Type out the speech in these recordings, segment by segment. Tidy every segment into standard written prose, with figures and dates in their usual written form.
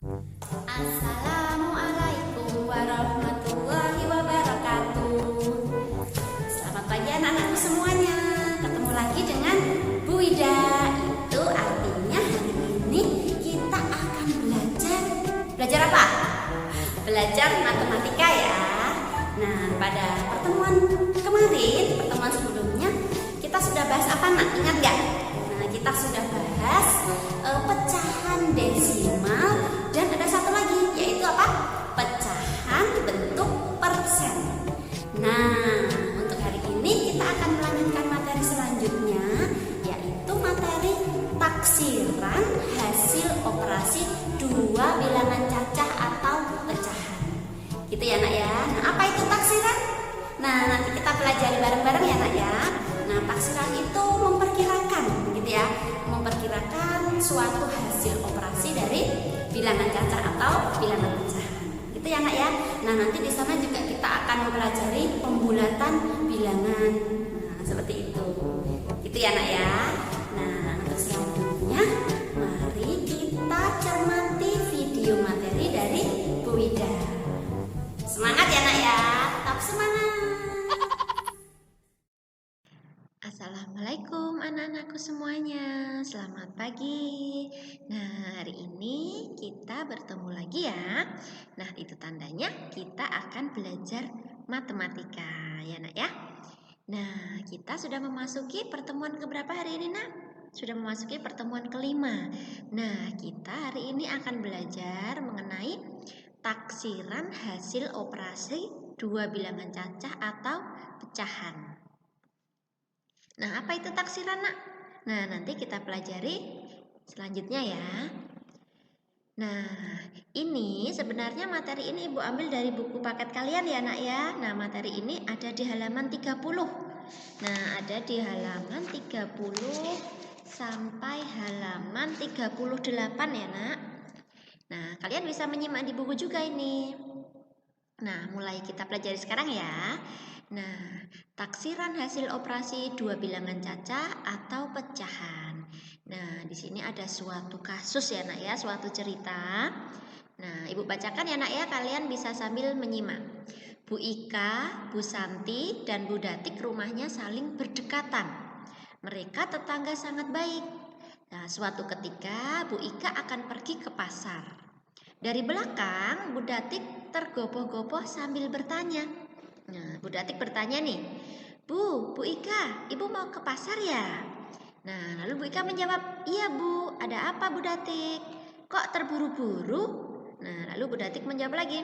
Assalamualaikum warahmatullahi wabarakatuh. Selamat pagi anak-anakku semuanya. Ketemu lagi dengan Bu Ida. Itu artinya hari ini kita akan belajar apa? Belajar matematika ya. Nah, pada pertemuan sebelumnya kita sudah bahas apa nak? Ingat gak? Nah, kita sudah bahas pecahan desimal dan ada satu lagi yaitu apa? Pecahan bentuk persen. Nah, untuk hari ini kita akan melanjutkan materi selanjutnya yaitu materi taksiran hasil operasi dua bilangan cacah atau pecahan. Gitu ya nak ya. Nah, apa itu taksiran? Nah, nanti kita pelajari bareng-bareng ya nak ya. Nah, taksiran itu memperkirakan gitu ya. Memperkirakan suatu hasil operasi dari bilangan cacah atau bilangan pecahan. Gitu ya nak ya. Nah, nanti di sana juga kita akan mempelajari pembulatan bilangan. Nah, seperti itu. Gitu ya nak ya. Nah, untuk selanjutnya mari kita cermati video materi dari Bu Wida. Semangat ya nak ya. Tetap semangat. Assalamualaikum anak-anakku semuanya. Selamat pagi. Nah, hari ini kita bertemu lagi ya. Nah, itu tandanya kita akan belajar matematika ya nak ya. Nah, kita sudah memasuki pertemuan keberapa hari ini nak? Sudah memasuki pertemuan kelima. Nah, kita hari ini akan belajar mengenai taksiran hasil operasi dua bilangan cacah atau pecahan. Nah, apa itu taksiran nak? Nah, nanti kita pelajari selanjutnya ya. Nah, ini sebenarnya materi ini Ibu ambil dari buku paket kalian ya nak ya. Nah, materi ini ada di halaman 30. Nah, ada di halaman 30 sampai halaman 38 ya nak. Nah, kalian bisa menyimak di buku juga ini. Nah, mulai kita pelajari sekarang ya. Nah, taksiran hasil operasi dua bilangan cacah atau pecahan. Nah, di sini ada suatu kasus ya nak ya, suatu cerita. Nah, Ibu bacakan ya nak ya, kalian bisa sambil menyimak. Bu Ika, Bu Santi, dan Bu Datik rumahnya saling berdekatan. Mereka tetangga sangat baik. Nah, suatu ketika Bu Ika akan pergi ke pasar. Dari belakang, Bu Datik tergopoh-gopoh sambil bertanya. Nah, Bu Datik bertanya nih, Bu Ika, Ibu mau ke pasar ya? Nah, lalu Bu Ika menjawab, iya Bu, ada apa Bu Datik? Kok terburu-buru? Nah, lalu Bu Datik menjawab lagi,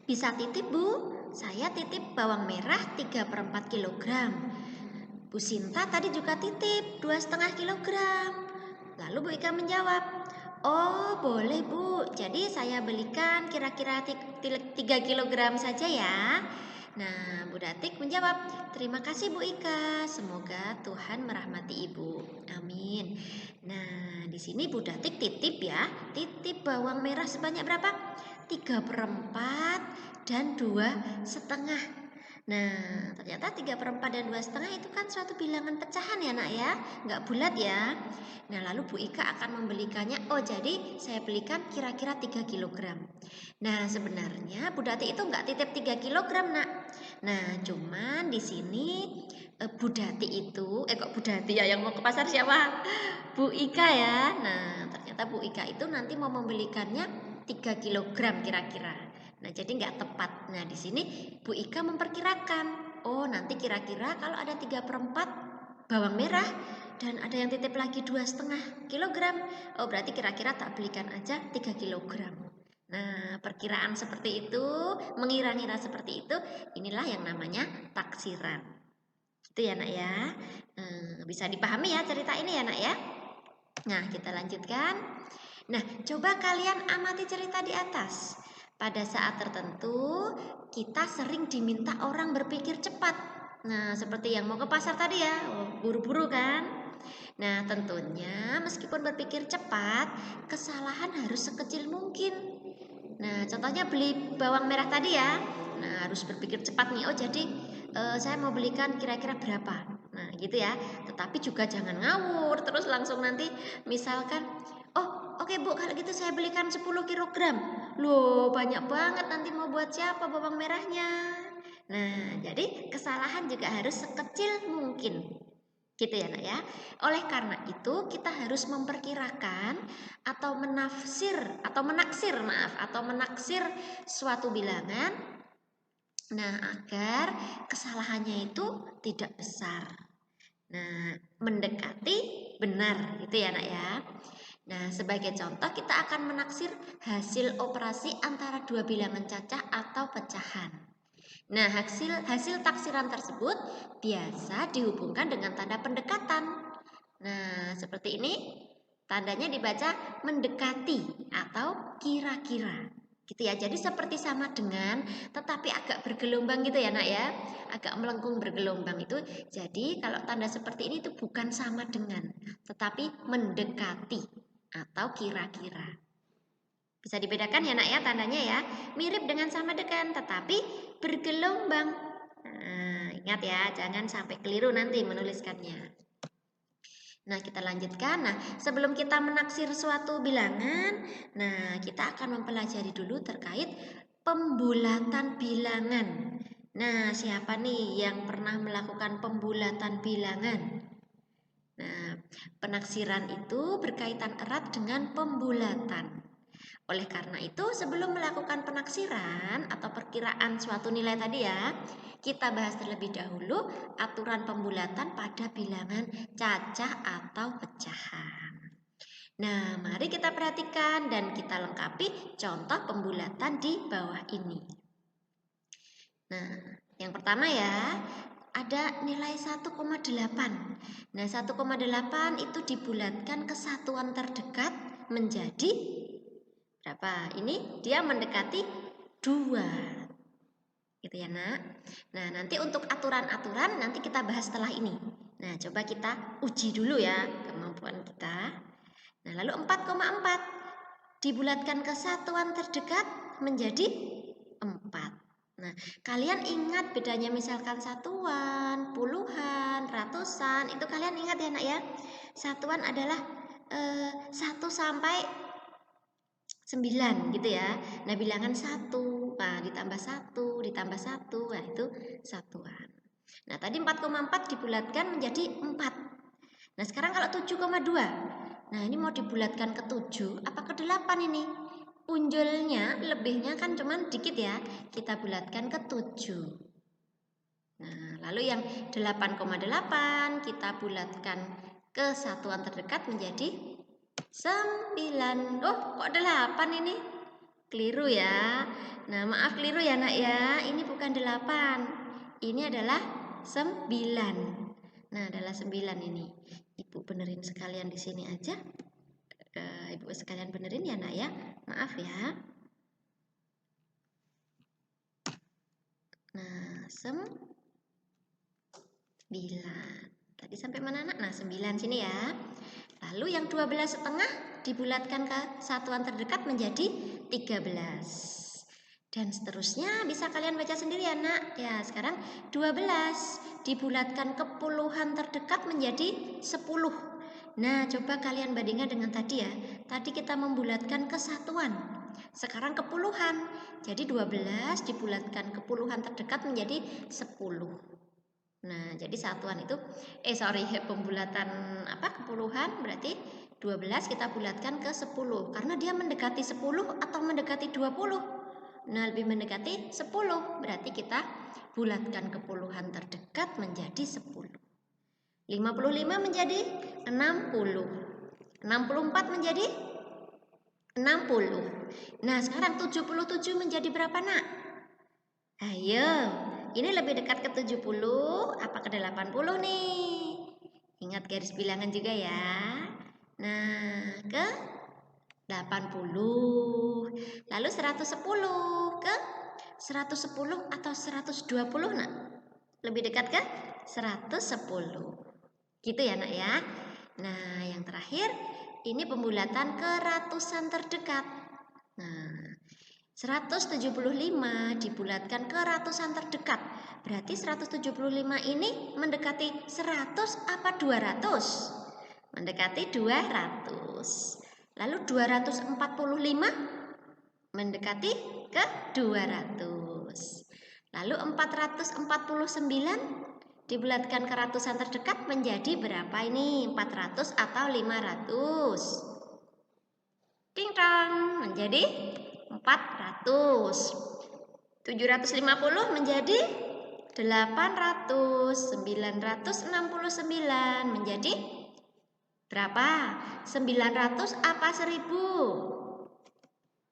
bisa titip Bu? Saya titip bawang merah 3/4 kilogram. Bu Sinta tadi juga titip 2,5 kilogram. Lalu Bu Ika menjawab, oh boleh Bu, jadi saya belikan kira-kira 3 kilogram saja ya. Nah, Bu Datik menjawab, terima kasih Bu Ika, semoga Tuhan merahmati Ibu, amin. Nah, di sini Bu Datik titip ya, titip bawang merah sebanyak berapa? 3/4 dan 2,5. Nah, ternyata 3/4 dan 2,5 itu kan suatu bilangan pecahan ya nak ya, nggak bulat ya. Nah, lalu Bu Ika akan membelikannya, oh jadi saya belikan kira-kira 3 kilogram. Nah, sebenarnya Bu Dati itu nggak titip 3 kilogram nak. Nah, cuman di sini Bu Dati itu, kok Bu Dati ya yang mau ke pasar siapa? Bu Ika ya. Nah, ternyata Bu Ika itu nanti mau membelikannya 3 kilogram kira-kira. Nah, jadi nggak tepat. Nah, di sini Bu Ika memperkirakan, oh nanti kira-kira kalau ada 3/4 bawang merah dan ada yang titip lagi 2,5 kilogram, oh berarti kira-kira tak belikan aja 3 kilogram. Nah, perkiraan seperti itu, mengira-ngira seperti itu, inilah yang namanya taksiran. Itu ya nak ya. Bisa dipahami ya cerita ini ya nak ya. Nah, kita lanjutkan. Nah, coba kalian amati cerita di atas. Pada saat tertentu, kita sering diminta orang berpikir cepat. Nah, seperti yang mau ke pasar tadi ya, buru-buru kan? Nah, tentunya meskipun berpikir cepat, kesalahan harus sekecil mungkin. Nah, contohnya beli bawang merah tadi ya. Nah, harus berpikir cepat nih. Oh, jadi saya mau belikan kira-kira berapa. Nah, gitu ya. Tetapi juga jangan ngawur, terus langsung nanti misalkan, oh Oke Bu, kalau gitu saya belikan 10 kilogram. Loh, banyak banget, nanti mau buat siapa bawang merahnya? Nah, jadi kesalahan juga harus sekecil mungkin. Gitu ya nak ya. Oleh karena itu kita harus memperkirakan atau menaksir suatu bilangan. Nah, agar kesalahannya itu tidak besar. Nah, mendekati benar gitu ya nak ya. Nah, sebagai contoh kita akan menaksir hasil operasi antara dua bilangan cacah atau pecahan. Nah, hasil taksiran tersebut biasa dihubungkan dengan tanda pendekatan. Nah, seperti ini tandanya dibaca mendekati atau kira-kira. Gitu ya. Jadi seperti sama dengan tetapi agak bergelombang gitu ya, Nak ya. Agak melengkung bergelombang itu. Jadi kalau tanda seperti ini itu bukan sama dengan, tetapi mendekati atau kira-kira. Bisa dibedakan ya nak ya tandanya ya. Mirip dengan sama dengan tetapi bergelombang. Nah, ingat ya, jangan sampai keliru nanti menuliskannya. Nah, kita lanjutkan. Nah, sebelum kita menaksir suatu bilangan, nah kita akan mempelajari dulu terkait pembulatan bilangan. Nah, siapa nih yang pernah melakukan pembulatan bilangan? Nah, penaksiran itu berkaitan erat dengan pembulatan. Oleh karena itu, sebelum melakukan penaksiran atau perkiraan suatu nilai tadi ya, kita bahas terlebih dahulu aturan pembulatan pada bilangan cacah atau pecahan. Nah, mari kita perhatikan dan kita lengkapi contoh pembulatan di bawah ini. Nah, yang pertama ya, ada nilai 1,8. Nah, 1,8 itu dibulatkan ke satuan terdekat menjadi berapa? Ini dia mendekati 2. Gitu ya, Nak. Nah, nanti untuk aturan-aturan nanti kita bahas setelah ini. Nah, coba kita uji dulu ya kemampuan kita. Nah, lalu 4,4 dibulatkan ke satuan terdekat menjadi 4. Nah, kalian ingat bedanya misalkan satuan, puluhan, ratusan, itu kalian ingat ya, Nak ya? Satuan adalah 1 sampai 9 gitu ya. Nah, bilangan 1, nah ditambah 1, ditambah 1, nah itu satuan. Nah, tadi 4,4 dibulatkan menjadi 4. Nah, sekarang kalau 7,2. Nah, ini mau dibulatkan ke 7 apa ke 8 ini? Punjulnya, lebihnya kan cuman dikit ya. Kita bulatkan ke 7. Nah, lalu yang 8,8 kita bulatkan ke satuan terdekat menjadi 9. Oh, kok 8 ini? Keliru ya. Nah, maaf keliru ya nak ya. Ini bukan 8. Ini adalah 9. Nah, adalah 9 ini. Ibu benerin sekalian di sini aja. Ibu sekalian benerin ya nak ya. Maaf ya. Nah, 9. Tadi sampai mana nak? Nah, 9 sini ya. Lalu yang 12,5 dibulatkan ke satuan terdekat menjadi 13. Dan seterusnya bisa kalian baca sendiri ya nak. Ya, sekarang 12 dibulatkan ke puluhan terdekat menjadi 10. Nah, coba kalian bandingkan dengan tadi ya. Tadi kita membulatkan ke satuan. Sekarang ke puluhan. Jadi 12 dibulatkan ke puluhan terdekat menjadi 10. Nah, jadi satuan itu pembulatan kepuluhan berarti 12 kita bulatkan ke 10 karena dia mendekati 10 atau mendekati 20. Nah, lebih mendekati 10 berarti kita bulatkan ke puluhan terdekat menjadi 10. 55 menjadi 60. 64 menjadi 60. Nah, sekarang 77 menjadi berapa, Nak? Ayo, ini lebih dekat ke 70 apa ke 80 nih? Ingat garis bilangan juga ya. Nah, ke 80. Lalu 110 ke 110 atau 120 nak? Lebih dekat ke 110. Gitu ya nak ya. Nah, yang terakhir ini pembulatan ke ratusan terdekat. Nah, 175 dibulatkan ke ratusan terdekat. Berarti 175 ini mendekati 100 apa 200? Mendekati 200. Lalu 245 mendekati ke 200. Lalu 449 dibulatkan ke ratusan terdekat menjadi berapa ini? 400 atau 500? Ding dong, menjadi 400. 750 menjadi 800. 969 menjadi berapa? 900 apa 1000?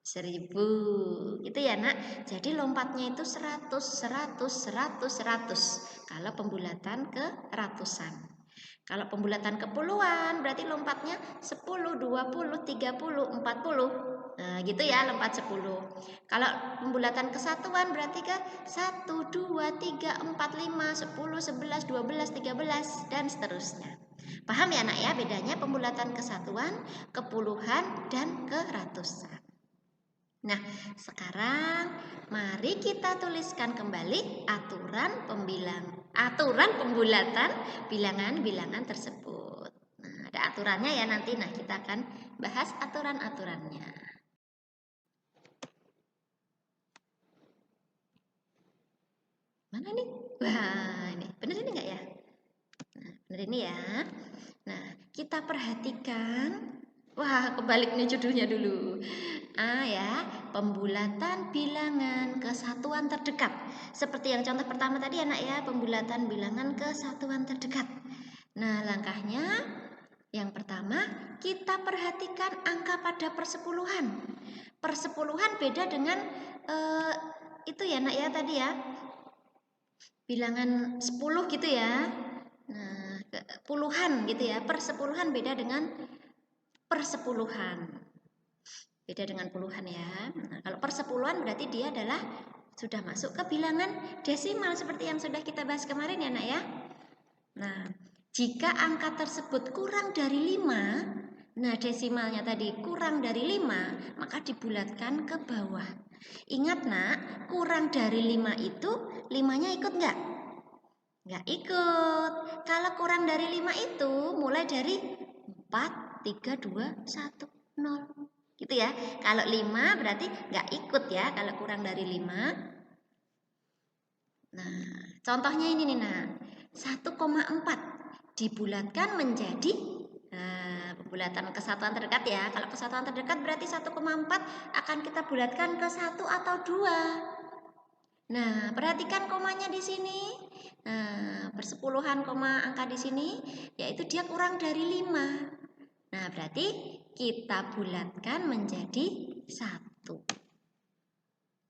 1000. Gitu ya, Nak. Jadi lompatnya itu 100, 100, 100, 100. Kalau pembulatan ke ratusan. Kalau pembulatan ke puluhan berarti lompatnya 10, 20, 30, 40. Nah, gitu ya, lompat 10. Kalau pembulatan kesatuan berarti ke 1, 2, 3, 4, 5, 10, 11, 12, 13 dan seterusnya. Paham ya, Nak ya, bedanya pembulatan kesatuan, kepuluhan dan ke ratusan. Nah, sekarang mari kita tuliskan kembali aturan pembulatan bilangan-bilangan tersebut. Nah, ada aturannya ya nanti. Nah, kita akan bahas aturan-aturannya. Mana nih? Wah, ini benar ini enggak ya? Nah, benar ini ya. Nah, kita perhatikan. Wah, kebalik nih judulnya dulu. A ya, pembulatan bilangan ke satuan terdekat. Seperti yang contoh pertama tadi anak ya, pembulatan bilangan ke satuan terdekat. Nah, langkahnya yang pertama, kita perhatikan angka pada persepuluhan. Persepuluhan beda dengan itu ya nak ya tadi ya. Bilangan 10 gitu ya. Nah, puluhan gitu ya. Persepuluhan beda dengan persepuluhan. Beda dengan puluhan ya. Nah, kalau persepuluhan berarti dia adalah sudah masuk ke bilangan desimal seperti yang sudah kita bahas kemarin ya nak ya. Nah, jika angka tersebut kurang dari 5, nah desimalnya tadi kurang dari 5, maka dibulatkan ke bawah. Ingat nak, kurang dari 5 itu 5-nya ikut enggak? Enggak ikut. Kalau kurang dari 5 itu mulai dari 4, 3, 2, 1, 0. Gitu ya. Kalau 5 berarti nggak ikut ya kalau kurang dari 5. Nah, contohnya ini nih nah. 1,4 dibulatkan menjadi pembulatan kesatuan terdekat ya. Kalau kesatuan terdekat berarti 1,4 akan kita bulatkan ke 1 atau 2. Nah, perhatikan komanya di sini. Nah, persepuluhan koma angka di sini yaitu dia kurang dari 5. Nah, berarti kita bulatkan menjadi 1.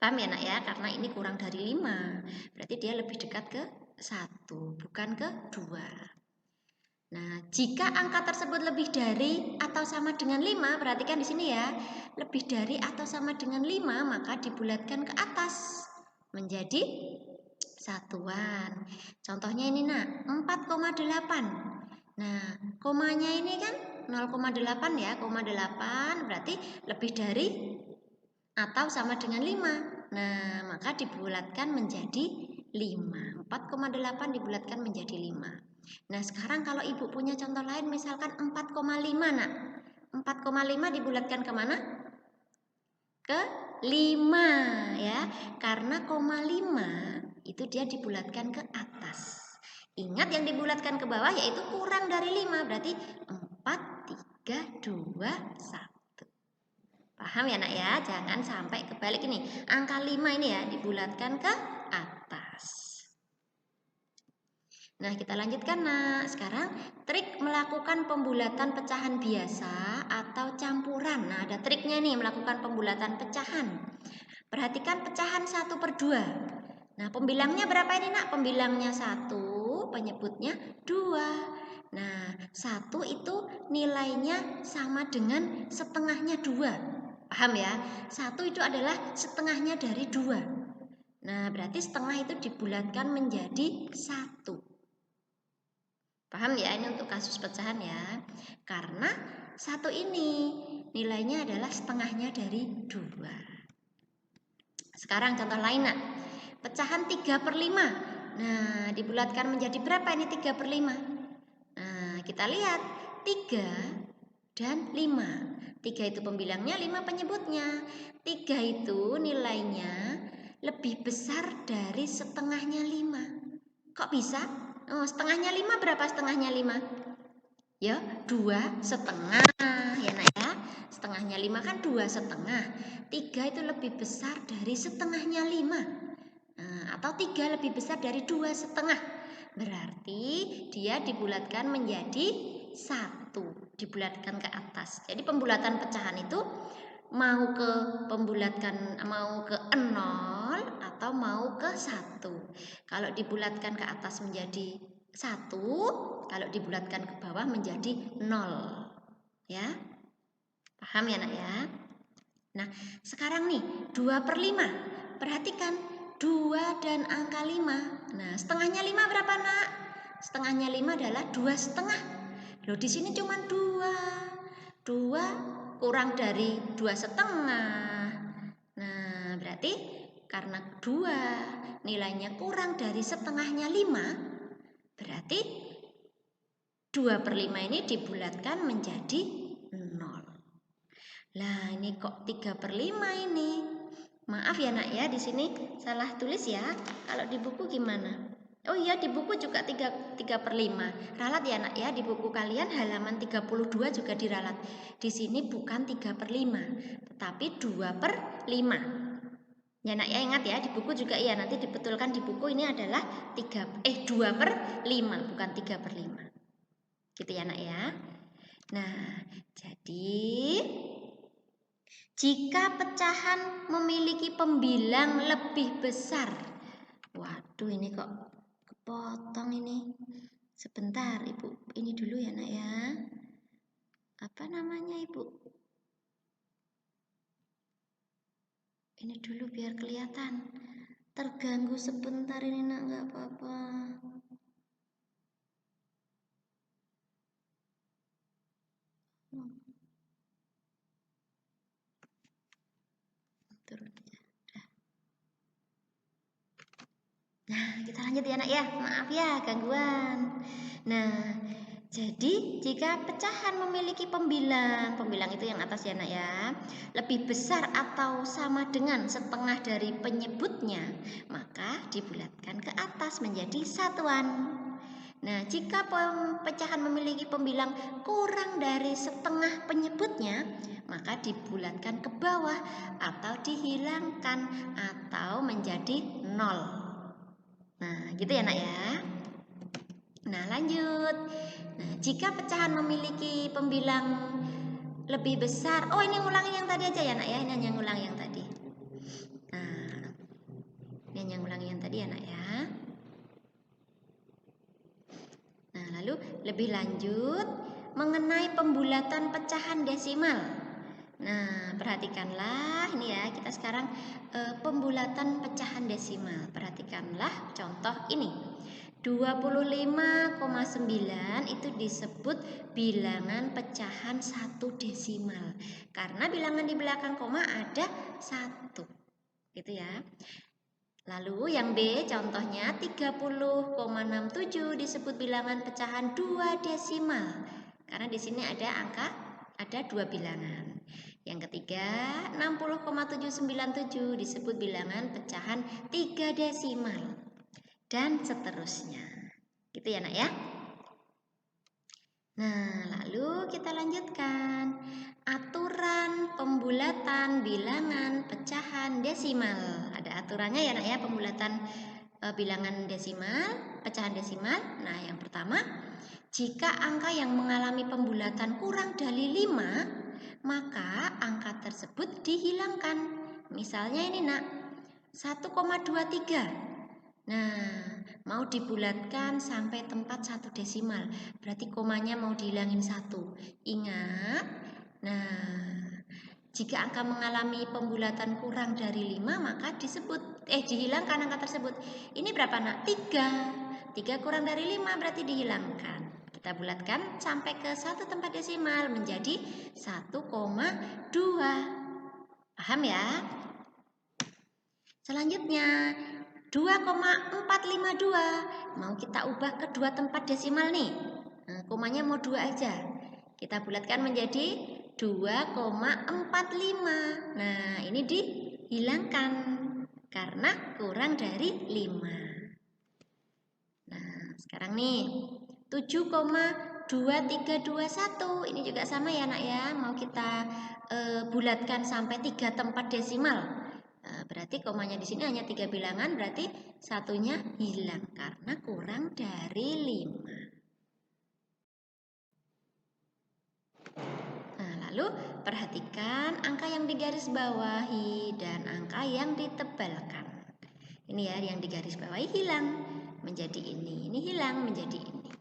Paham ya nak ya? Karena ini kurang dari 5. Berarti dia lebih dekat ke 1, bukan ke 2. Nah, jika angka tersebut lebih dari atau sama dengan 5, perhatikan di sini ya. Lebih dari atau sama dengan 5, maka dibulatkan ke atas menjadi satuan. Contohnya ini nak, 4,8. Nah, komanya ini kan 0,8 ya, 0,8 berarti lebih dari atau sama dengan 5. Nah, maka dibulatkan menjadi 5. 4,8 dibulatkan menjadi 5. Nah, sekarang kalau ibu punya contoh lain misalkan 4,5 nak. 4,5 dibulatkan kemana? Ke 5 ya. Karena koma 5 itu dia dibulatkan ke atas. Ingat yang dibulatkan ke bawah yaitu kurang dari 5. Berarti 4, 3, 2, 1. Paham ya nak ya? Jangan sampai kebalik ini. Angka 5 ini ya dibulatkan ke atas. Nah, kita lanjutkan nak. Sekarang trik melakukan pembulatan pecahan biasa atau campuran. Nah, ada triknya nih melakukan pembulatan pecahan. Perhatikan pecahan 1/2. Nah, pembilangnya berapa ini nak? Pembilangnya 1, penyebutnya 2. Nah, 1 itu nilainya sama dengan setengahnya 2. Paham ya? 1 itu adalah setengahnya dari 2. Nah, berarti setengah itu dibulatkan menjadi 1. Paham ya, ini untuk kasus pecahan ya. Karena 1 ini nilainya adalah setengahnya dari 2. Sekarang contoh lain nak. Pecahan 3/5. Nah, dibulatkan menjadi berapa ini 3/5? Nah, kita lihat 3 dan 5. 3 itu pembilangnya, 5 penyebutnya. 3 itu nilainya lebih besar dari setengahnya 5. Kok bisa? Oh, setengahnya 5 berapa setengahnya 5? Ya, 2,5 ya nak ya. Setengahnya 5 kan 2,5. 3 itu lebih besar dari setengahnya 5. Atau 3 lebih besar dari 2,5. Berarti dia dibulatkan menjadi 1, dibulatkan ke atas. Jadi pembulatan pecahan itu mau ke 0 atau mau ke 1. Kalau dibulatkan ke atas menjadi 1, kalau dibulatkan ke bawah menjadi 0. Ya. Paham ya nak ya? Nah, sekarang nih 2/5. Perhatikan 2 dan angka 5. Nah, setengahnya 5 berapa nak? Setengahnya 5 adalah 2,5. Loh, di sini cuma 2. 2 kurang dari 2,5. Nah, berarti karena 2 nilainya kurang dari setengahnya 5, berarti 2/5 ini dibulatkan menjadi 0. Lah, ini kok 3/5 ini? Maaf ya nak ya, di sini salah tulis ya. Kalau di buku gimana? Oh iya, di buku juga 3/5. Ralat ya nak ya, di buku kalian halaman 32 juga diralat. Di sini bukan 3/5, tetapi 2/5. Ya nak ya, ingat ya, di buku juga iya, nanti dibetulkan di buku ini adalah 2/5, bukan 3/5. Gitu ya nak ya. Nah, jadi jika pecahan memiliki pembilang lebih besar. Waduh, ini kok kepotong ini. Sebentar, Ibu. Ini dulu ya, nak ya. Apa namanya, Ibu? Ini dulu biar kelihatan. Terganggu sebentar ini, nak, nggak apa-apa. Turun aja. Nah, kita lanjut ya nak ya. Maaf ya gangguan. Nah, jadi jika pecahan memiliki pembilang itu yang atas ya nak ya, lebih besar atau sama dengan setengah dari penyebutnya, maka dibulatkan ke atas menjadi satuan. Nah, jika pecahan memiliki pembilang kurang dari setengah penyebutnya, maka dibulatkan ke bawah atau dihilangkan atau menjadi 0. Nah, gitu ya nak ya. Nah, lanjut. Nah, jika pecahan memiliki pembilang lebih besar. Oh, ini ngulangin yang tadi aja ya nak ya. Ini hanya ngulang yang tadi. Nah, ini hanya ngulangi yang tadi ya nak ya. Nah, lalu lebih lanjut mengenai pembulatan pecahan desimal. Nah, perhatikanlah ini ya, kita sekarang pembulatan pecahan desimal. Perhatikanlah contoh ini. 25,9 itu disebut bilangan pecahan 1 desimal. Karena bilangan di belakang koma ada 1. Gitu ya. Lalu yang B contohnya 30,67 disebut bilangan pecahan 2 desimal. Karena di sini ada 2 bilangan. Yang ketiga 60,797 disebut bilangan pecahan 3 desimal. Dan seterusnya. Gitu ya nak ya. Nah, lalu kita lanjutkan aturan pembulatan bilangan pecahan desimal. Ada aturannya ya nak ya, pembulatan bilangan desimal, pecahan desimal. Nah, yang pertama, jika angka yang mengalami pembulatan kurang dari 5, maka angka tersebut dihilangkan. Misalnya ini nak, 1,23. Nah, mau dibulatkan sampai tempat 1 desimal. Berarti komanya mau dihilangin 1. Ingat. Nah, jika angka mengalami pembulatan kurang dari 5, maka dihilangkan angka tersebut. Ini berapa nak? 3. 3 kurang dari 5 berarti dihilangkan. Kita bulatkan sampai ke 1 tempat desimal menjadi 1,2. Paham ya? Selanjutnya 2,452 mau kita ubah ke 2 tempat desimal nih. Nah, komanya mau 2 aja. Kita bulatkan menjadi 2,45. Nah, ini dihilangkan karena kurang dari 5. Nah, sekarang nih 7,2321. Ini juga sama ya, Nak ya. Mau kita bulatkan sampai 3 tempat desimal. Berarti komanya di sini hanya 3 bilangan, berarti satunya hilang karena kurang dari 5. Nah, lalu perhatikan angka yang digaris bawahi dan angka yang ditebalkan. Ini ya, yang digaris bawahi hilang menjadi ini hilang menjadi ini.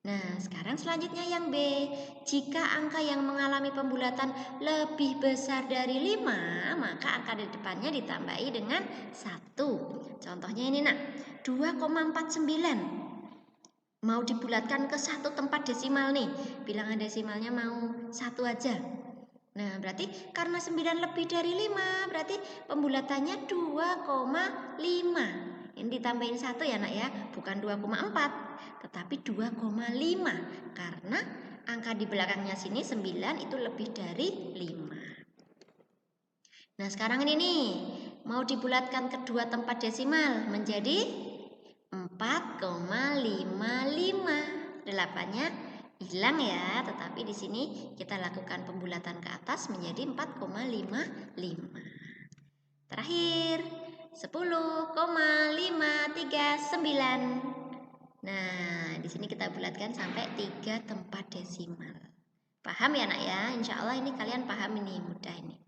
Nah, sekarang selanjutnya yang B. Jika angka yang mengalami pembulatan lebih besar dari 5, maka angka di depannya ditambahi dengan 1. Contohnya ini, Nak. 2,49. Mau dibulatkan ke 1 tempat desimal nih. Bilangan desimalnya mau 1 aja. Nah, berarti karena 9 lebih dari 5, berarti pembulatannya 2,5. Ini ditambahin 1 ya, Nak ya. Bukan 2,4. Tetapi 2,5 karena angka di belakangnya sini 9 itu lebih dari 5. Nah, sekarang ini nih mau dibulatkan ke 2 tempat desimal menjadi 4,55. 8-nya hilang ya, tetapi di sini kita lakukan pembulatan ke atas menjadi 4,55. Terakhir 10,539. Nah, di sini kita bulatkan sampai 3 tempat desimal. Paham ya, Nak ya? Insya Allah ini kalian paham, ini mudah ini.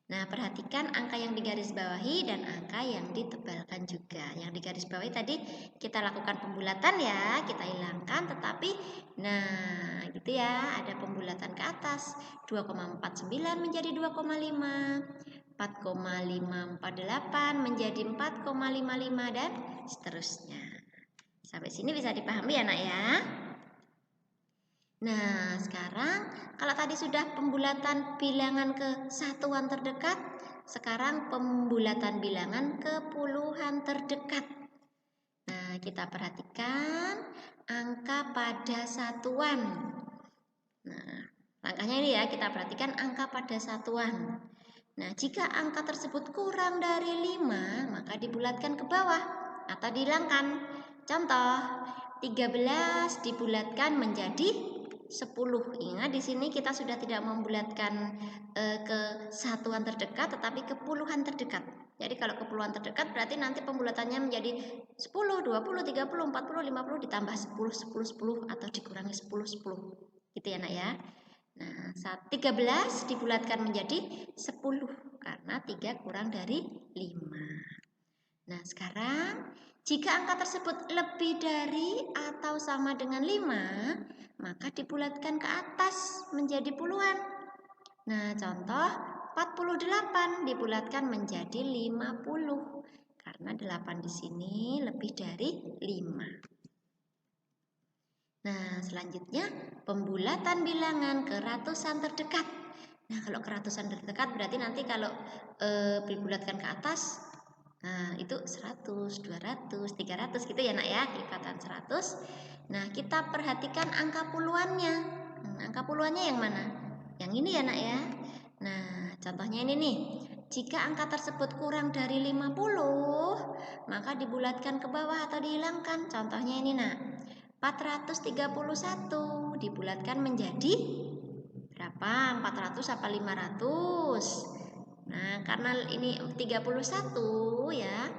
Nah, perhatikan angka yang digaris bawahi dan angka yang ditebalkan juga. Yang digaris bawahi tadi kita lakukan pembulatan ya, kita hilangkan, tetapi nah gitu ya, ada pembulatan ke atas. 2,49 menjadi 2,5, 4,548 menjadi 4,55 dan seterusnya. Sampai sini bisa dipahami ya, Nak ya? Nah, sekarang kalau tadi sudah pembulatan bilangan ke satuan terdekat, sekarang pembulatan bilangan ke puluhan terdekat. Nah, kita perhatikan angka pada satuan. Nah, langkahnya ini ya, kita perhatikan angka pada satuan. Nah, jika angka tersebut kurang dari 5, maka dibulatkan ke bawah atau dihilangkan. Contoh, 13 dibulatkan menjadi 10. Ingat di sini kita sudah tidak membulatkan ke satuan terdekat tetapi ke puluhan terdekat. Jadi kalau ke puluhan terdekat berarti nanti pembulatannya menjadi 10, 20, 30, 40, 50 ditambah 10, 10, 10 atau dikurangi 10, 10. Gitu ya, Nak ya. Nah, 13 dibulatkan menjadi 10 karena 3 kurang dari 5. Nah, sekarang jika angka tersebut lebih dari atau sama dengan 5, maka dibulatkan ke atas menjadi puluhan. Nah, contoh 48 dibulatkan menjadi 50 karena 8 di sini lebih dari 5. Nah, selanjutnya pembulatan bilangan ke ratusan terdekat. Nah, kalau ke ratusan terdekat berarti nanti kalau dibulatkan ke atas, nah itu 100, 200, 300 gitu ya, Nak ya, lipatan 100. Nah, kita perhatikan angka puluhannya. Angka puluhannya yang mana? Yang ini ya, Nak ya. Nah, contohnya ini nih. Jika angka tersebut kurang dari 50, maka dibulatkan ke bawah atau dihilangkan. Contohnya ini, Nak. 431 dibulatkan menjadi berapa? 400 apa 500? Nah, karena ini 31 ya,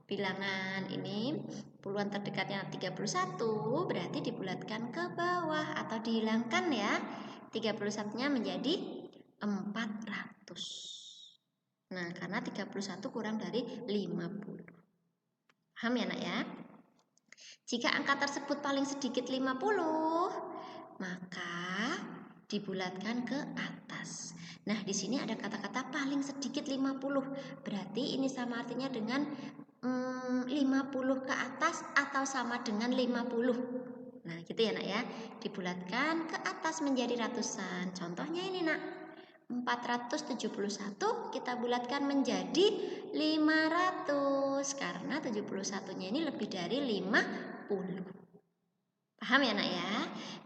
bilangan ini puluhan terdekatnya 31, berarti dibulatkan ke bawah atau dihilangkan ya. 31-nya menjadi 400. Nah, karena 31 kurang dari 50. Paham ya, Nak ya? Jika angka tersebut paling sedikit 50, maka dibulatkan ke atas. Nah, di sini ada kata-kata paling sedikit 50. Berarti ini sama artinya dengan 50 ke atas atau sama dengan 50. Nah, gitu ya, Nak ya. Dibulatkan ke atas menjadi ratusan. Contohnya ini, Nak. 471 kita bulatkan menjadi 500 karena 71-nya ini lebih dari 50. Paham ya nak ya?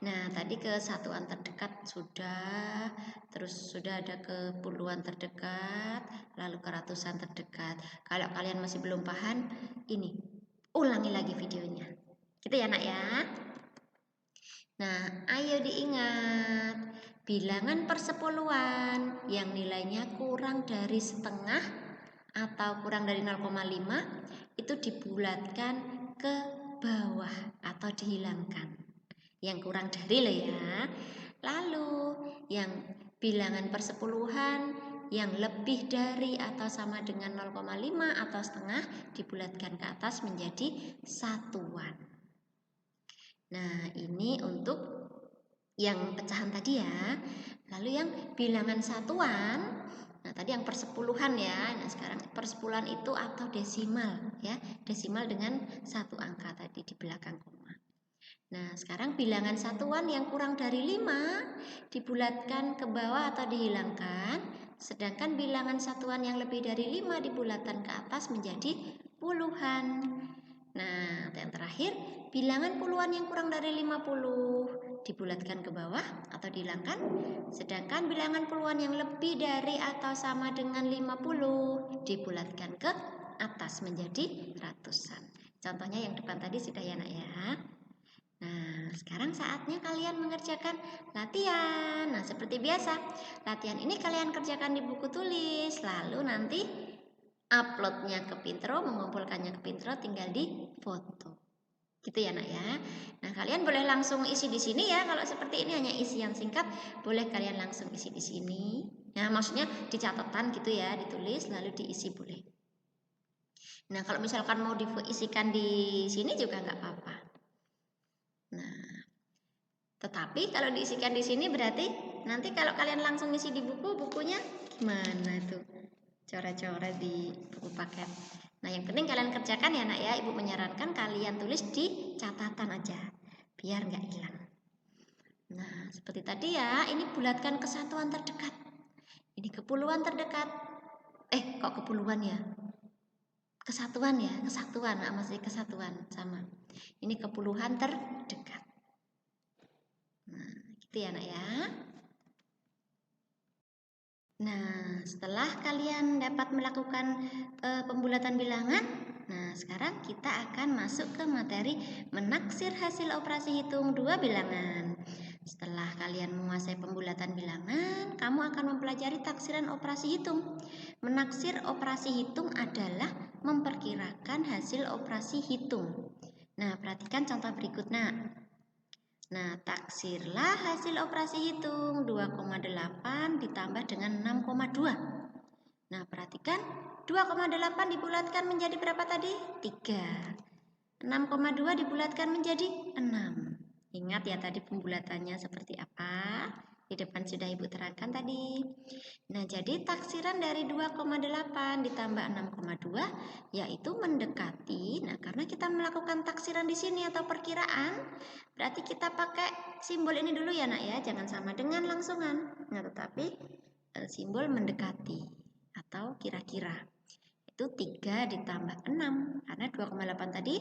Nah tadi ke satuan terdekat sudah, terus sudah ada ke puluhan terdekat, lalu ke ratusan terdekat. Kalau kalian masih belum paham, ini ulangi lagi videonya. Gitu ya nak ya? Nah ayo diingat, bilangan persepuluhan yang nilainya kurang dari setengah atau kurang dari 0,5 itu dibulatkan ke bawah atau dihilangkan. Yang kurang dari loh ya. Lalu yang bilangan persepuluhan yang lebih dari atau sama dengan 0,5 atau setengah dibulatkan ke atas menjadi satuan. Nah ini untuk yang pecahan tadi ya. Lalu yang bilangan satuan, nah tadi yang persepuluhan ya. Nah sekarang persepuluhan itu atau desimal ya, desimal dengan satu angka tadi di belakang koma. Nah sekarang bilangan satuan yang kurang dari 5 dibulatkan ke bawah atau dihilangkan, sedangkan bilangan satuan yang lebih dari 5 dibulatkan ke atas menjadi puluhan. Nah yang terakhir, bilangan puluhan yang kurang dari 50 dibulatkan ke bawah atau dihilangkan, sedangkan bilangan puluhan yang lebih dari atau sama dengan 50 dibulatkan ke atas menjadi ratusan. Contohnya yang depan tadi sudah ya nak ya. Nah sekarang saatnya kalian mengerjakan latihan. Nah seperti biasa, latihan ini kalian kerjakan di buku tulis, lalu nanti uploadnya ke Pintro, mengumpulkannya ke Pintro tinggal di foto. Gitu ya nak ya. Nah kalian boleh langsung isi di sini ya. Kalau seperti ini hanya isi yang singkat, boleh kalian langsung isi di sini. Nah maksudnya di catatan gitu ya, ditulis lalu diisi boleh. Nah kalau misalkan mau diisikan di sini juga nggak apa-apa. Nah tetapi kalau diisikan di sini berarti nanti kalau kalian langsung isi di buku, bukunya gimana tuh? Coret-coret di buku paket. Nah yang penting kalian kerjakan ya nak ya. Ibu menyarankan kalian tulis di catatan aja biar nggak hilang. Nah seperti tadi ya, ini bulatkan kesatuan terdekat, ini kepuluhan terdekat. Kok kepuluhan ya, kesatuan ya, kesatuan. Nah, masih kesatuan sama, ini kepuluhan terdekat. Nah gitu ya nak ya. Nah, setelah kalian dapat melakukan pembulatan bilangan, nah sekarang kita akan masuk ke materi menaksir hasil operasi hitung dua bilangan. Setelah kalian menguasai pembulatan bilangan, kamu akan mempelajari taksiran operasi hitung. Menaksir operasi hitung adalah memperkirakan hasil operasi hitung. Nah, perhatikan contoh berikutnya. Nah, taksirlah hasil operasi hitung 2,8 ditambah dengan 6,2. Nah, perhatikan 2,8 dibulatkan menjadi berapa tadi? 3. 6,2 dibulatkan menjadi 6. Ingat ya tadi pembulatannya seperti apa? Di depan sudah Ibu terangkan tadi. Nah, jadi taksiran dari 2,8 ditambah 6,2 yaitu mendekati. Nah, karena kita melakukan taksiran di sini atau perkiraan, berarti kita pakai simbol ini dulu ya nak ya, jangan sama dengan langsungan. Nah, tetapi simbol mendekati atau kira-kira. Itu 3 ditambah 6, karena 2,8 tadi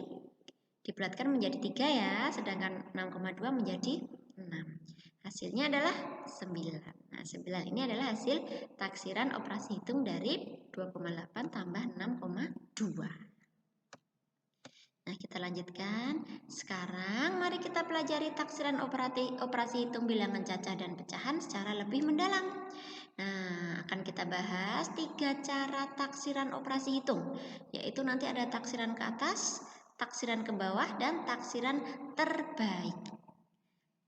dibulatkan menjadi 3 ya, sedangkan 6,2 menjadi 6. Hasilnya adalah 9. Nah, 9 ini adalah hasil taksiran operasi hitung dari 2,8 tambah 6,2. Nah, kita lanjutkan. Sekarang mari kita pelajari taksiran operasi hitung bilangan cacah dan pecahan secara lebih mendalam. Nah, akan kita bahas 3 cara taksiran operasi hitung, yaitu nanti ada taksiran ke atas, taksiran ke bawah, dan taksiran terbaik.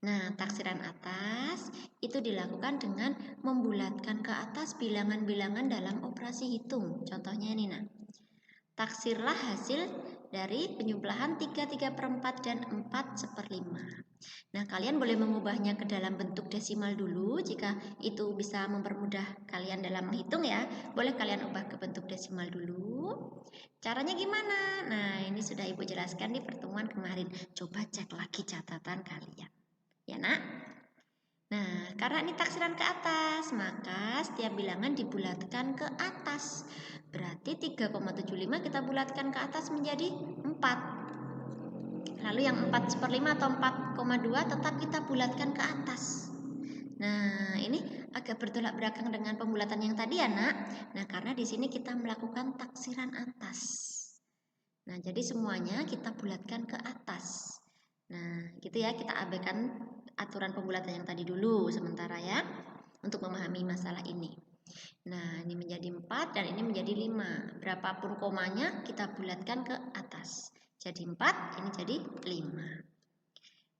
Nah, taksiran atas itu dilakukan dengan membulatkan ke atas bilangan-bilangan dalam operasi hitung. Contohnya ini, nah. Taksirlah hasil dari penjumlahan 3/4 dan 4/5. Nah, kalian boleh mengubahnya ke dalam bentuk desimal dulu jika itu bisa mempermudah kalian dalam menghitung ya. Boleh kalian ubah ke bentuk desimal dulu. Caranya gimana? Nah, ini sudah Ibu jelaskan di pertemuan kemarin. Coba cek lagi catatan kalian. Ya nak? Nah, karena ini taksiran ke atas, maka setiap bilangan dibulatkan ke atas. Berarti 3,75 kita bulatkan ke atas menjadi 4. Lalu yang 4/5 atau 4,2 tetap kita bulatkan ke atas. Nah, ini agak bertolak belakang dengan pembulatan yang tadi ya, Nak. Nah, karena di sini kita melakukan taksiran atas. Nah, jadi semuanya kita bulatkan ke atas. Nah, gitu ya, kita abaikan aturan pembulatan yang tadi dulu sementara ya, untuk memahami masalah ini. Nah, ini menjadi 4 dan ini menjadi 5. Berapapun komanya kita bulatkan ke atas. Jadi 4, ini jadi 5.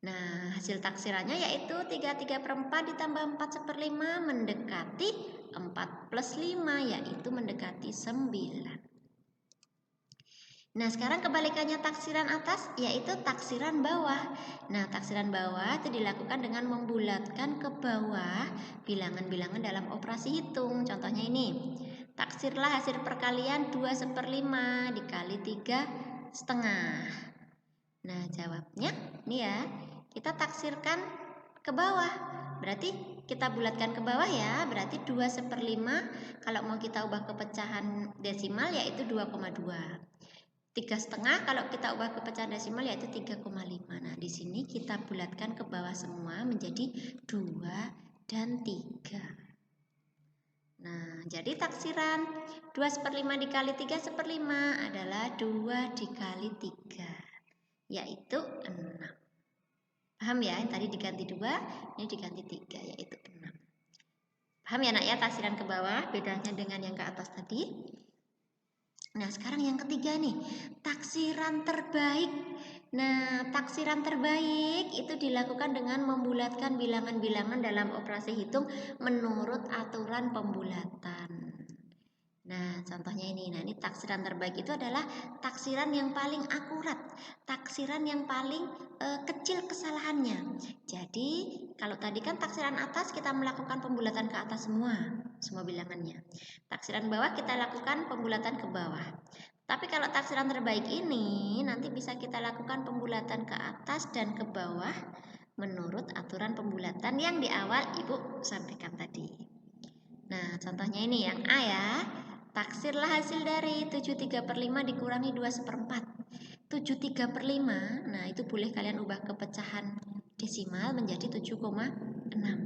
Nah, hasil taksirannya yaitu 33/4 ditambah 4/5 mendekati 4 plus 5, yaitu mendekati 9. Nah, sekarang kebalikannya taksiran atas yaitu taksiran bawah. Nah, taksiran bawah itu dilakukan dengan membulatkan ke bawah bilangan-bilangan dalam operasi hitung. Contohnya ini, taksirlah hasil perkalian 2/5 dikali 3,5. Nah, jawabnya ini ya, kita taksirkan ke bawah. Berarti kita bulatkan ke bawah ya, berarti 2/5. Kalau mau kita ubah ke pecahan desimal yaitu 2,2. 3,5 kalau kita ubah ke pecahan desimal yaitu 3,5. Nah, di sini kita bulatkan ke bawah semua menjadi 2 dan 3. Nah, jadi taksiran 2/5 dikali 3/5 adalah 2 dikali 3, yaitu 6. Paham ya? Yang tadi diganti 2, ini diganti 3, yaitu 6. Paham ya, Nak ya, taksiran ke bawah bedanya dengan yang ke atas tadi? Nah, sekarang yang ketiga nih, taksiran terbaik. Nah, taksiran terbaik itu dilakukan dengan membulatkan bilangan-bilangan dalam operasi hitung menurut aturan pembulatan. Nah, contohnya ini. Nah, ini taksiran terbaik itu adalah taksiran yang paling akurat, taksiran yang paling kecil kesalahannya. Jadi, kalau tadi kan taksiran atas kita melakukan pembulatan ke atas semua bilangannya. Taksiran bawah kita lakukan pembulatan ke bawah. Tapi kalau taksiran terbaik ini nanti bisa kita lakukan pembulatan ke atas dan ke bawah menurut aturan pembulatan yang di awal Ibu sampaikan tadi. Nah, contohnya ini yang A ya. Taksirlah hasil dari 73/5 dikurangi 2/4. 73/5, nah itu boleh kalian ubah ke pecahan desimal menjadi 7,6.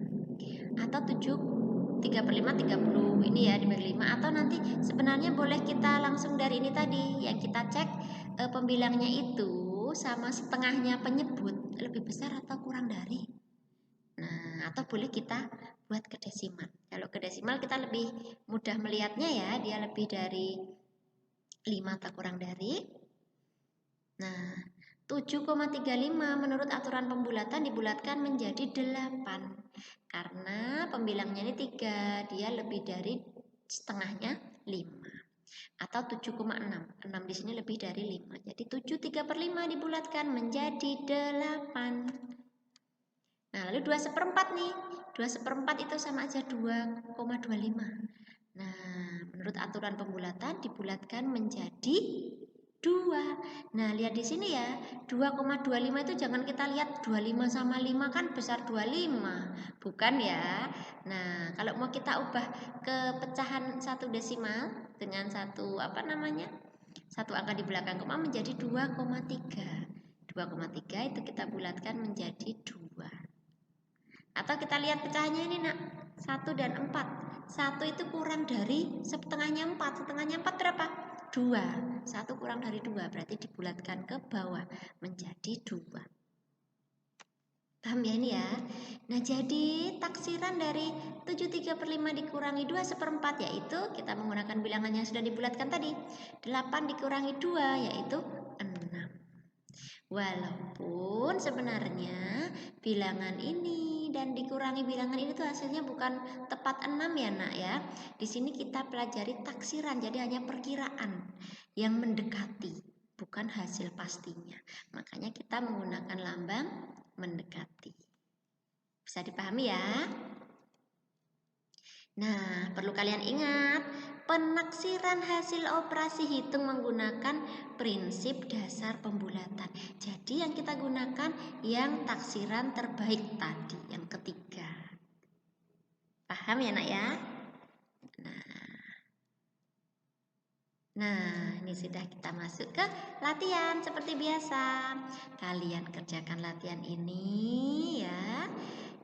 Atau 3/5 30, ini ya dibagi 5. Atau nanti sebenarnya boleh kita langsung dari ini tadi, yang kita cek pembilangnya itu sama setengahnya penyebut lebih besar atau kurang dari. Nah, atau boleh kita buat ke desimal. Kalau ke desimal kita lebih mudah melihatnya ya, dia lebih dari 5 atau kurang dari. Nah, 7,35 menurut aturan pembulatan dibulatkan menjadi 8. Karena pembilangnya ini 3, dia lebih dari setengahnya 5. Atau 7,6. 6 di sini lebih dari 5. Jadi 7/3/5 dibulatkan menjadi 8. Nah, lalu 2/4 nih. 2/4 itu sama aja 2,25. Nah, menurut aturan pembulatan dibulatkan menjadi 2. Nah, lihat di sini ya. 2,25 itu jangan kita lihat 25 sama 5 kan besar 25. Bukan ya. Nah, kalau mau kita ubah ke pecahan satu desimal dengan satu satu angka di belakang koma menjadi 2,3. 2,3 itu kita bulatkan menjadi 2. Atau kita lihat pecahannya ini, Nak. 1 dan 4. 1 itu kurang dari setengahnya 4. Setengahnya 4 berapa? 2. 1 kurang dari 2 berarti dibulatkan ke bawah menjadi 2. Paham ya ini ya? Nah, jadi taksiran dari 73/5 dikurangi 2/4 yaitu kita menggunakan bilangan yang sudah dibulatkan tadi. 8 dikurangi 2 yaitu 6. Walaupun sebenarnya bilangan ini dan dikurangi bilangan ini tuh hasilnya bukan tepat 6 ya, Nak ya. Di sini kita pelajari taksiran, jadi hanya perkiraan yang mendekati, bukan hasil pastinya. Makanya kita menggunakan lambang mendekati. Bisa dipahami ya? Nah, perlu kalian ingat, penaksiran hasil operasi hitung menggunakan prinsip dasar pembulatan. Jadi yang kita gunakan yang taksiran terbaik tadi, yang ketiga. Paham ya, Nak ya? Nah, ini sudah kita masuk ke latihan seperti biasa. Kalian kerjakan latihan ini ya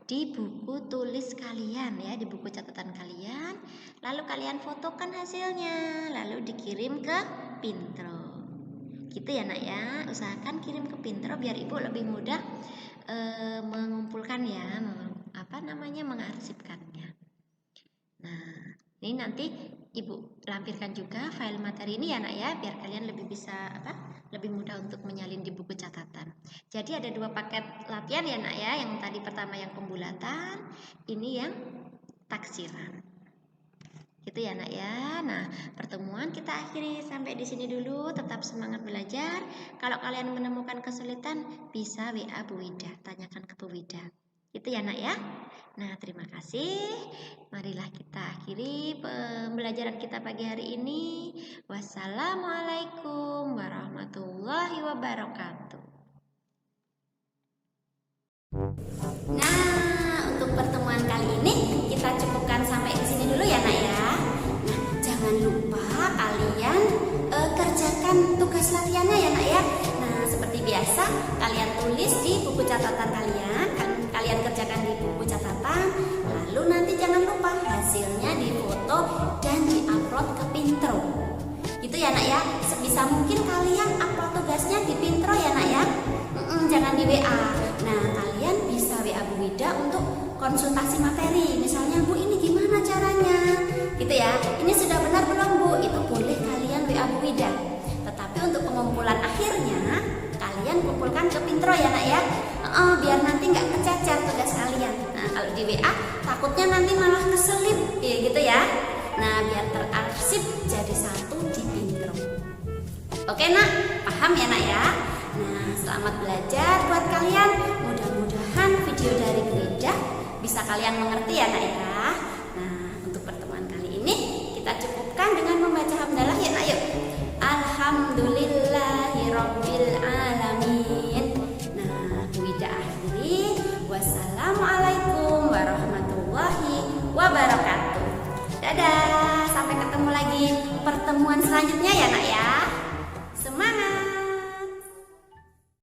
di buku tulis kalian ya, di buku catatan kalian. Lalu kalian fotokan hasilnya, lalu dikirim ke Pintro. Gitu ya nak ya, usahakan kirim ke Pintro biar ibu lebih mudah mengumpulkan ya, mengarsipkannya. Nah, ini nanti ibu lampirkan juga file materi ini ya nak ya, biar kalian lebih lebih mudah untuk menyalin di buku catatan. Jadi ada 2 paket latihan ya nak ya, yang tadi pertama yang pembulatan, ini yang taksiran. Gitu ya nak ya. Nah, pertemuan kita akhiri sampai di sini dulu. Tetap semangat belajar. Kalau kalian menemukan kesulitan, bisa WA Bu Wida, tanyakan ke Bu Wida. Gitu ya nak ya. Nah, terima kasih. Marilah kita akhiri pembelajaran kita pagi hari ini. Wassalamualaikum warahmatullahi wabarakatuh. Nah, untuk pertemuan kali ini kita cukupkan sampai di sini dulu ya nak ya. Nah, jangan lupa kalian kerjakan tugas latihannya ya nak ya. Nah, seperti biasa kalian tulis di buku catatan kalian. Kalian kerjakan di buku catatan. Lalu nanti jangan lupa hasilnya difoto dan diupload ke Pintro. Gitu ya nak ya. Sebisa mungkin kalian upload tugasnya di Pintro ya nak ya. Jangan di WA. Nah, kalian bisa WA Bu Wida untuk konsultasi materi. Misalnya, Bu, ini gimana caranya? Gitu ya. Ini sudah benar belum, Bu? Itu boleh kalian WA Bu Wida. Tetapi untuk pengumpulan akhirnya, kalian kumpulkan ke Pintro ya nak ya. Biar nanti nggak kececer tugas kalian. Nah, kalau di WA takutnya nanti malah keselip, ya gitu ya. Nah, biar terarsip jadi satu di Pintro. Oke nak, paham ya nak ya? Nah, selamat belajar buat kalian. Mudah-mudahan video dari Bu Wida bisa kalian mengerti ya nak ya. Nah, untuk pertemuan kali ini kita cukupkan dengan membaca hamdalah ya nak yuk. Alhamdulillahirabbil alamin. Nah, Bu Wida akhiri. Wassalamualaikum warahmatullahi wabarakatuh. Dadah, sampai ketemu lagi pertemuan selanjutnya ya nak ya.